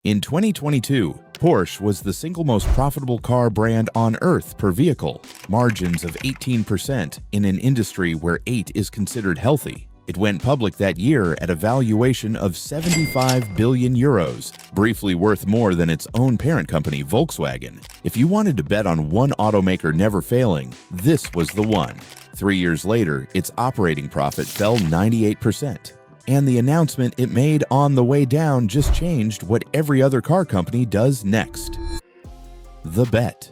In 2022, Porsche was the single most profitable car brand on earth per vehicle, margins of 18% in an industry where 8 is considered healthy. It went public that year at a valuation of 75 billion euros, briefly worth more than its own parent company, Volkswagen. If you wanted to bet on one automaker never failing, this was the one. 3 years later, its operating profit fell 98%. And the announcement it made on the way down just changed what every other car company does next. The bet.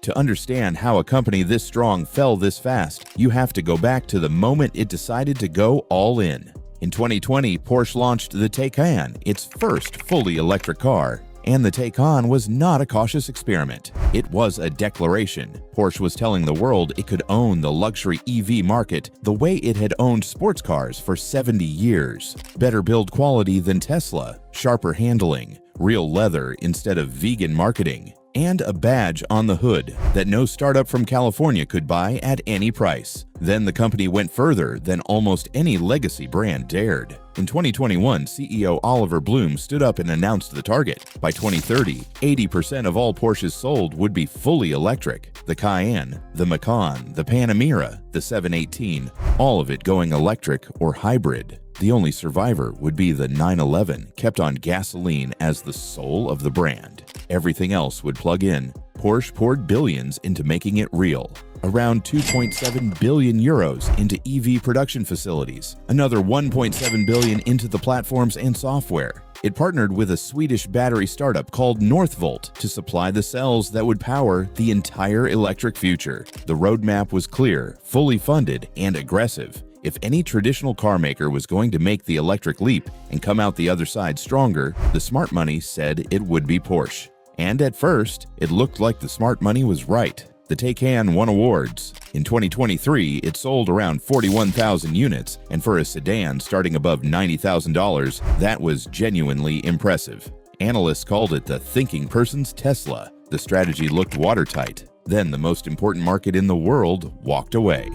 To understand how a company this strong fell this fast, you have to go back to the moment it decided to go all in. In 2020, Porsche launched the Taycan, its first fully electric car. And the Taycan was not a cautious experiment. It was a declaration. Porsche was telling the world it could own the luxury EV market the way it had owned sports cars for 70 years. Better build quality than Tesla, sharper handling, real leather instead of vegan marketing, and a badge on the hood that no startup from California could buy at any price. Then the company went further than almost any legacy brand dared. In 2021, CEO Oliver Blume stood up and announced the target. By 2030, 80% of all Porsches sold would be fully electric. The Cayenne, the Macan, the Panamera, the 718, all of it going electric or hybrid. The only survivor would be the 911, kept on gasoline as the soul of the brand. Everything else would plug in. Porsche poured billions into making it real. Around 2.7 billion euros into EV production facilities, another 1.7 billion into the platforms and software. It partnered with a Swedish battery startup called Northvolt to supply the cells that would power the entire electric future. The roadmap was clear, fully funded, and aggressive. If any traditional car maker was going to make the electric leap and come out the other side stronger, the smart money said it would be Porsche. And at first, it looked like the smart money was right. The Taycan won awards. In 2023, it sold around 41,000 units, and for a sedan starting above $90,000, that was genuinely impressive. Analysts called it the thinking person's Tesla. The strategy looked watertight. Then the most important market in the world walked away.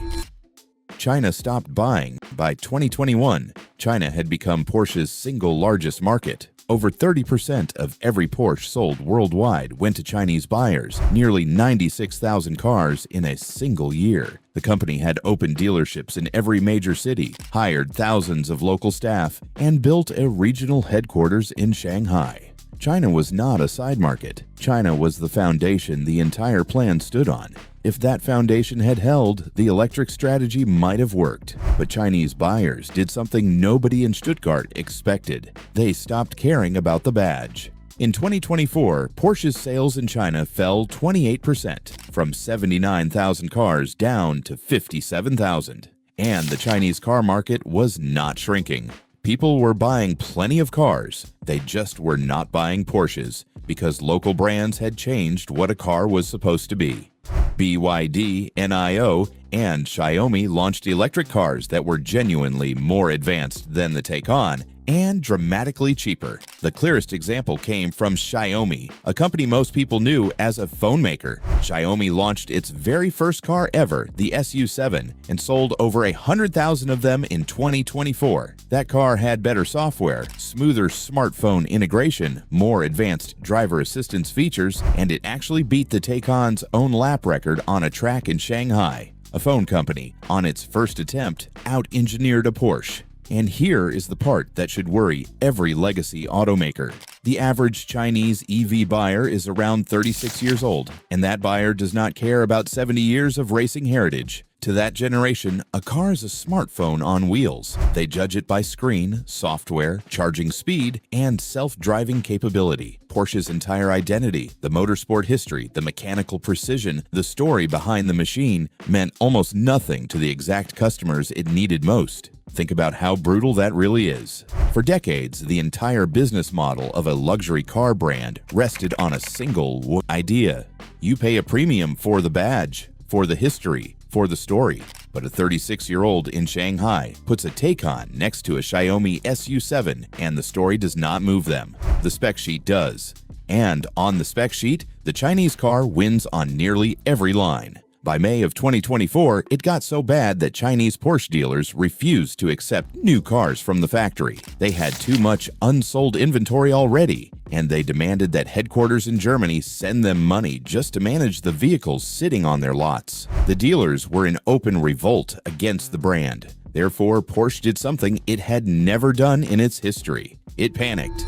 China stopped buying. By 2021, China had become Porsche's single largest market. Over 30% of every Porsche sold worldwide went to Chinese buyers, nearly 96,000 cars in a single year. The company had opened dealerships in every major city, hired thousands of local staff, and built a regional headquarters in Shanghai. China was not a side market. China was the foundation the entire plan stood on. If that foundation had held, the electric strategy might have worked. But Chinese buyers did something nobody in Stuttgart expected. They stopped caring about the badge. In 2024, Porsche's sales in China fell 28%, from 79,000 cars down to 57,000. And the Chinese car market was not shrinking. People were buying plenty of cars. They just were not buying Porsches because local brands had changed what a car was supposed to be. BYD, NIO, and Xiaomi launched electric cars that were genuinely more advanced than the Taycan and dramatically cheaper. The clearest example came from Xiaomi, a company most people knew as a phone maker. Xiaomi launched its very first car ever, the SU7, and sold over 100,000 of them in 2024. That car had better software, smoother smartphone integration, more advanced driver assistance features, and it actually beat the Taycan's own lap record on a track in Shanghai. A phone company, on its first attempt, out-engineered a Porsche. And here is the part that should worry every legacy automaker. The average Chinese EV buyer is around 36 years old, and that buyer does not care about 70 years of racing heritage. To that generation, a car is a smartphone on wheels. They judge it by screen, software, charging speed, and self-driving capability. Porsche's entire identity, the motorsport history, the mechanical precision, the story behind the machine meant almost nothing to the exact customers it needed most. Think about how brutal that really is. For decades, the entire business model of a luxury car brand rested on a single idea. You pay a premium for the badge, for the history, for the story. But a 36-year-old in Shanghai puts a Taycan next to a Xiaomi SU7 and the story does not move them. The spec sheet does. And on the spec sheet, the Chinese car wins on nearly every line. By May of 2024, it got so bad that Chinese Porsche dealers refused to accept new cars from the factory. They had too much unsold inventory already, and they demanded that headquarters in Germany send them money just to manage the vehicles sitting on their lots. The dealers were in open revolt against the brand. Therefore, Porsche did something it had never done in its history. It panicked.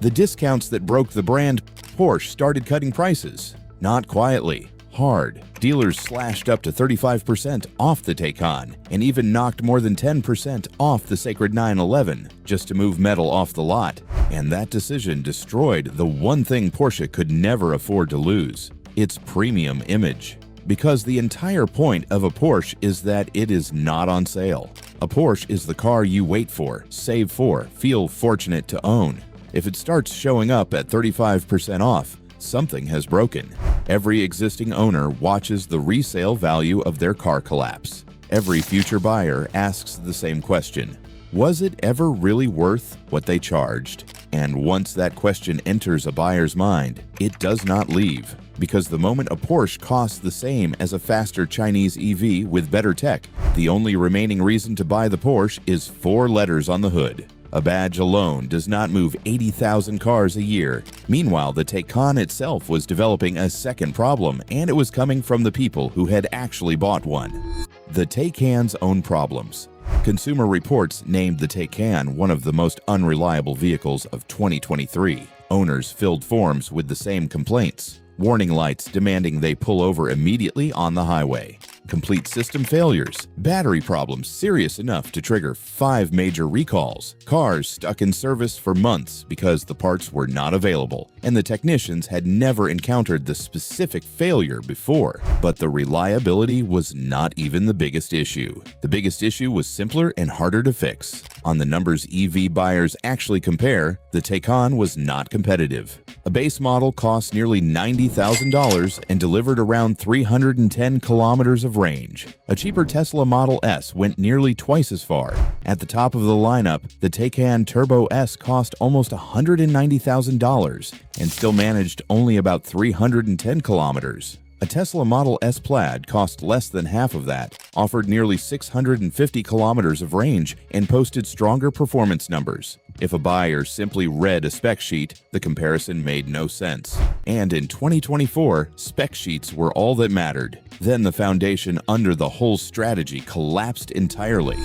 The discounts that broke the brand, Porsche started cutting prices. Not quietly, hard. Dealers slashed up to 35% off the Taycan and even knocked more than 10% off the sacred 911 just to move metal off the lot. And that decision destroyed the one thing Porsche could never afford to lose: its premium image. Because the entire point of a Porsche is that it is not on sale. A Porsche is the car you wait for, save for, feel fortunate to own. If it starts showing up at 35% off, something has broken. Every existing owner watches the resale value of their car collapse. Every future buyer asks the same question: was it ever really worth what they charged? And once that question enters a buyer's mind, it does not leave. Because the moment a Porsche costs the same as a faster Chinese EV with better tech, the only remaining reason to buy the Porsche is 4 letters on the hood. A badge alone does not move 80,000 cars a year. Meanwhile, the Taycan itself was developing a second problem, and it was coming from the people who had actually bought one. The Taycan's own problems. Consumer Reports named the Taycan one of the most unreliable vehicles of 2023. Owners filled forms with the same complaints. Warning lights demanding they pull over immediately on the highway. Complete system failures. Battery problems serious enough to trigger 5 major recalls. Cars stuck in service for months because the parts were not available, and the technicians had never encountered the specific failure before. But the reliability was not even the biggest issue. The biggest issue was simpler and harder to fix. On the numbers EV buyers actually compare, the Taycan was not competitive. A base model cost nearly $90,000 and delivered around 310 kilometers of range. A cheaper Tesla Model S went nearly twice as far. At the top of the lineup, the Taycan Turbo S cost almost $190,000 and still managed only about 310 kilometers. A Tesla Model S Plaid cost less than half of that, offered nearly 650 kilometers of range, and posted stronger performance numbers. If a buyer simply read a spec sheet, the comparison made no sense. And in 2024, spec sheets were all that mattered. Then the foundation under the whole strategy collapsed entirely.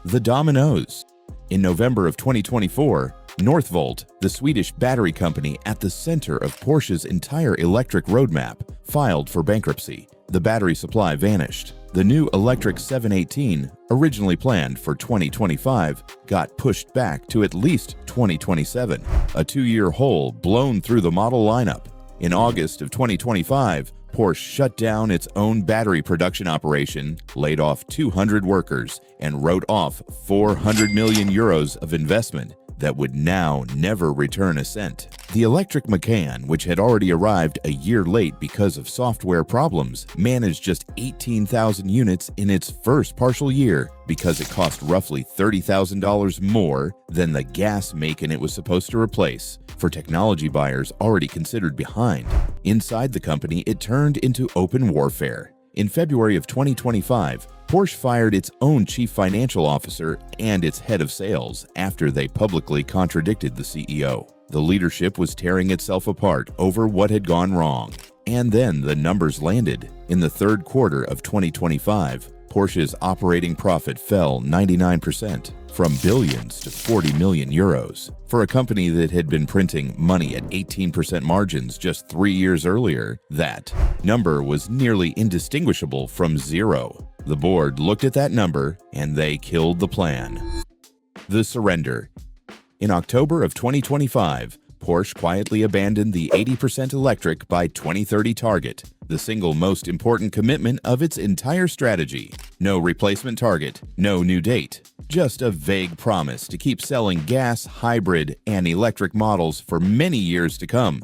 The dominoes. In November of 2024, Northvolt, the Swedish battery company at the center of Porsche's entire electric roadmap, filed for bankruptcy. The battery supply vanished. The new electric 718, originally planned for 2025, got pushed back to at least 2027, a 2-year hole blown through the model lineup. In August of 2025, Porsche shut down its own battery production operation, laid off 200 workers, and wrote off 400 million euros of investment that would now never return a cent. The electric Macan, which had already arrived a year late because of software problems, managed just 18,000 units in its first partial year because it cost roughly $30,000 more than the gas Macan it was supposed to replace, for technology buyers already considered behind. Inside the company, it turned into open warfare. In February of 2025, Porsche fired its own chief financial officer and its head of sales after they publicly contradicted the CEO. The leadership was tearing itself apart over what had gone wrong. And then the numbers landed. In the third quarter of 2025, Porsche's operating profit fell 99%, from billions to 40 million euros. For a company that had been printing money at 18% margins just 3 years earlier, that number was nearly indistinguishable from zero. The board looked at that number and they killed the plan. The surrender. In October of 2025, Porsche quietly abandoned the 80% electric by 2030 target, the single most important commitment of its entire strategy. No replacement target, no new date, just a vague promise to keep selling gas, hybrid, and electric models for many years to come.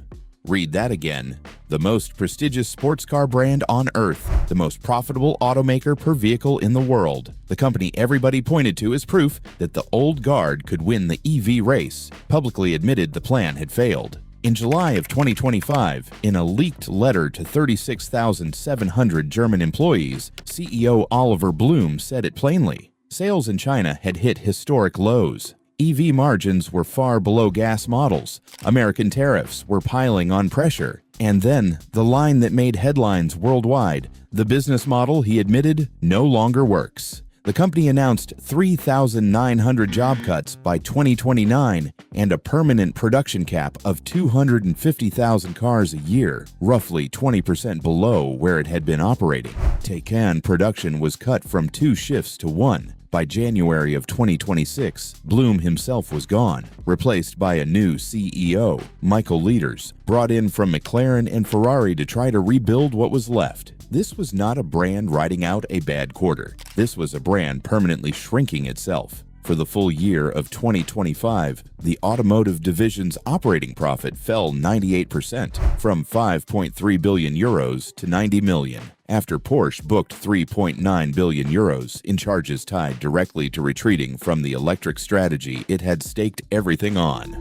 Read that again. The most prestigious sports car brand on earth, the most profitable automaker per vehicle in the world, the company everybody pointed to as proof that the old guard could win the EV race, publicly admitted the plan had failed. In July of 2025, in a leaked letter to 36,700 German employees, CEO Oliver Blume said it plainly. Sales in China had hit historic lows. EV margins were far below gas models, American tariffs were piling on pressure, and then the line that made headlines worldwide: the business model, he admitted, no longer works. The company announced 3,900 job cuts by 2029 and a permanent production cap of 250,000 cars a year, roughly 20% below where it had been operating. Taycan production was cut from 2 shifts to 1. By January of 2026, Bloom himself was gone, replaced by a new CEO, Michael Leaders, brought in from McLaren and Ferrari to try to rebuild what was left. This was not a brand riding out a bad quarter. This was a brand permanently shrinking itself. For the full year of 2025, the Automotive division's operating profit fell 98%, from 5.3 billion euros to 90 million, after Porsche booked 3.9 billion euros in charges tied directly to retreating from the electric strategy it had staked everything on.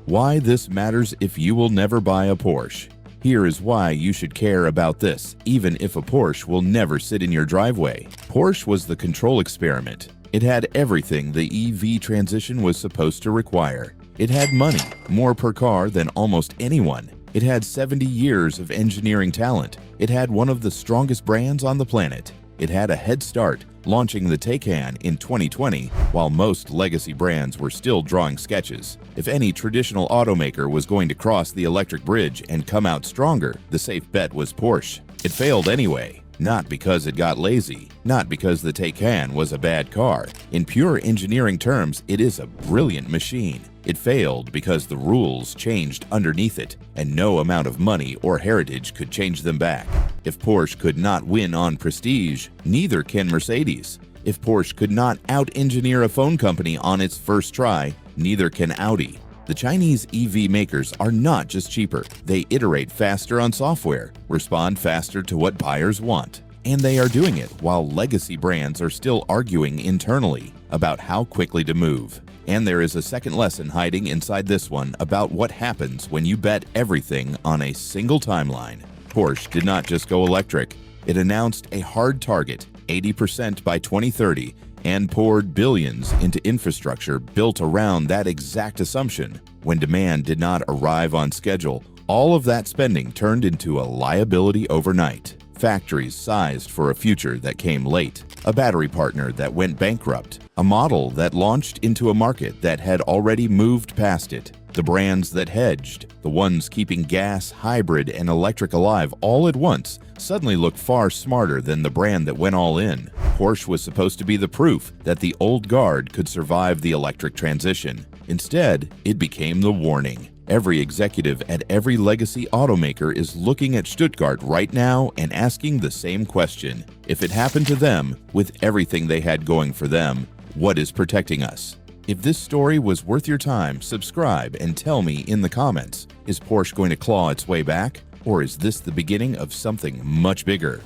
Why this matters if you will never buy a Porsche. Here is why you should care about this, even if a Porsche will never sit in your driveway. Porsche was the control experiment. It had everything the EV transition was supposed to require. It had money, more per car than almost anyone. It had 70 years of engineering talent. It had one of the strongest brands on the planet. It had a head start, launching the Taycan in 2020, while most legacy brands were still drawing sketches. If any traditional automaker was going to cross the electric bridge and come out stronger, the safe bet was Porsche. It failed anyway. Not because it got lazy, not because the Taycan was a bad car. In pure engineering terms, it is a brilliant machine. It failed because the rules changed underneath it, and no amount of money or heritage could change them back. If Porsche could not win on prestige, neither can Mercedes. If Porsche could not out-engineer a phone company on its first try, neither can Audi. The Chinese EV makers are not just cheaper, they iterate faster on software, respond faster to what buyers want. And they are doing it while legacy brands are still arguing internally about how quickly to move. And there is a second lesson hiding inside this one about what happens when you bet everything on a single timeline. Porsche did not just go electric, it announced a hard target, 80% by 2030, and poured billions into infrastructure built around that exact assumption. When demand did not arrive on schedule, all of that spending turned into a liability overnight. Factories sized for a future that came late, a battery partner that went bankrupt, a model that launched into a market that had already moved past it. The brands that hedged, the ones keeping gas, hybrid, and electric alive all at once, suddenly look far smarter than the brand that went all in. Porsche was supposed to be the proof that the old guard could survive the electric transition. Instead, it became the warning. Every executive at every legacy automaker is looking at Stuttgart right now and asking the same question. If it happened to them, with everything they had going for them, what is protecting us? If this story was worth your time, subscribe and tell me in the comments. Is Porsche going to claw its way back? Or is this the beginning of something much bigger?